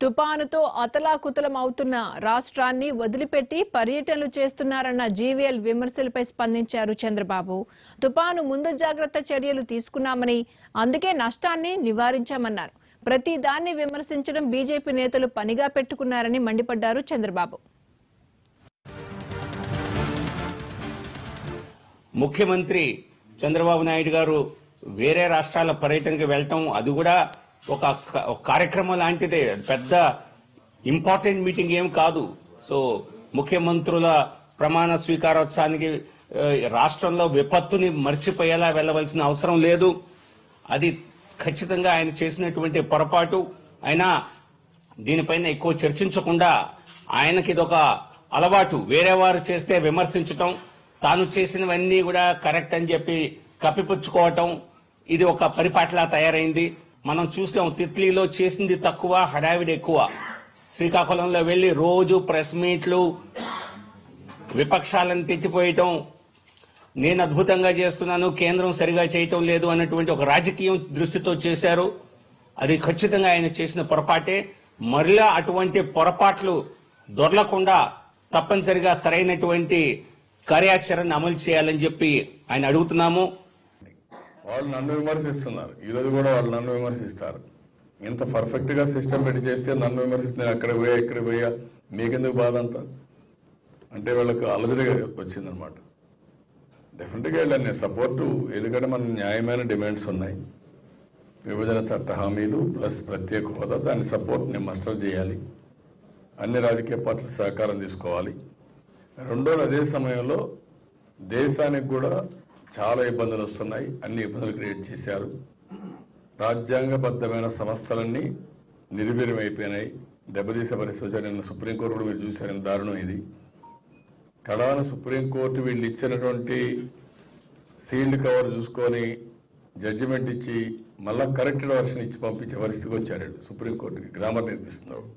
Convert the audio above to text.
తుపానుతో అతలాకుతలమవుతున్న రాష్ట్రాన్ని వదిలిపెట్టి పర్యటనలు చేస్తున్నారన్న జీవీఎల్ విమర్శలపై స్పందించారు చంద్రబాబు. తుపాను ముందు జాగ్రత్త చర్యలు తీసుకున్నామని, అందుకే నష్టాన్ని నివారించామన్నారు. ప్రతి దాన్ని విమర్శించడం బీజేపీ నేతలు పనిగా పెట్టుకున్నారని మండిపడ్డారు చంద్రబాబు. ముఖ్యమంత్రి చంద్రబాబు నాయుడు గారు వేరే రాష్ట్రాల పర్యటనకి వెళ్తాం, అది కూడా ఒక కార్యక్రమం లాంటిదే, పెద్ద ఇంపార్టెంట్ మీటింగ్ ఏం కాదు. సో ముఖ్యమంత్రుల ప్రమాణ స్వీకారోత్సవానికి రాష్ట్రంలో విపత్తుని మర్చిపోయేలా వెళ్లవలసిన అవసరం లేదు. అది ఖచ్చితంగా ఆయన చేసినటువంటి పొరపాటు. అయినా దీనిపైన ఎక్కువ చర్చించకుండా ఆయనకి ఇదొక అలవాటు, వేరే వారు చేస్తే విమర్శించటం, తాను చేసినవన్నీ కూడా కరెక్ట్ అని చెప్పి కప్పిపుచ్చుకోవటం, ఇది ఒక పరిపాటిలా తయారైంది. మనం చూసాం, తిత్లీలో చేసింది తక్కువ, హడావిడి ఎక్కువ. శ్రీకాకుళంలో వెళ్లి రోజు ప్రెస్ మీట్లు, విపక్షాలను తిట్టిపోయటం, నేను అద్భుతంగా చేస్తున్నాను, కేంద్రం సరిగా చేయటం లేదు అన్నటువంటి ఒక రాజకీయం దృష్టితో చేశారు. అది ఖచ్చితంగా ఆయన చేసిన పొరపాటే. మరలా అటువంటి పొరపాట్లు దొరలకుండా తప్పనిసరిగా సరైనటువంటి కార్యాచరణ అమలు చేయాలని చెప్పి ఆయన అడుగుతున్నాము. వాళ్ళు నన్ను విమర్శిస్తున్నారు, ఈరోజు కూడా వాళ్ళు నన్ను విమర్శిస్తారు. ఇంత పర్ఫెక్ట్ గా సిస్టమ్ పెట్టి చేస్తే నన్ను విమర్శిస్తున్నారు, అక్కడ పోయా ఇక్కడ పోయా, మీకెందుకు బాధ అంతా అంటే వాళ్ళకు అలజడిగా వచ్చిందనమాట. డెఫినెట్గా వెళ్ళాను నేను సపోర్టు, ఎందుకంటే మన న్యాయమైన డిమాండ్స్ ఉన్నాయి. విభజన చట్ట హామీలు ప్లస్ ప్రత్యేక హోదా, దాని సపోర్ట్ నేను మస్టర్ చేయాలి, అన్ని రాజకీయ పార్టీలు సహకారం తీసుకోవాలి. రెండోది, అదే సమయంలో దేశానికి కూడా చాలా ఇబ్బందులు వస్తున్నాయి, అన్ని ఇబ్బందులు క్రియేట్ చేశారు. రాజ్యాంగబద్ధమైన సంస్థలన్నీ నిర్వీర్యమైపోయినాయి, దెబ్బతీసే పరిస్థితి. నిన్న సుప్రీంకోర్టు కూడా మీరు చూశారు, దారుణం ఇది. కడాన సుప్రీంకోర్టు వీళ్ళు ఇచ్చినటువంటి సీల్డ్ కవర్ చూసుకొని జడ్జిమెంట్ ఇచ్చి మళ్ళా కరెక్టెడ్ వర్షన్ ఇచ్చి పంపించే పరిస్థితికి వచ్చాడు సుప్రీంకోర్టుకి. గ్రామర్ నేర్పిస్తున్నాడు.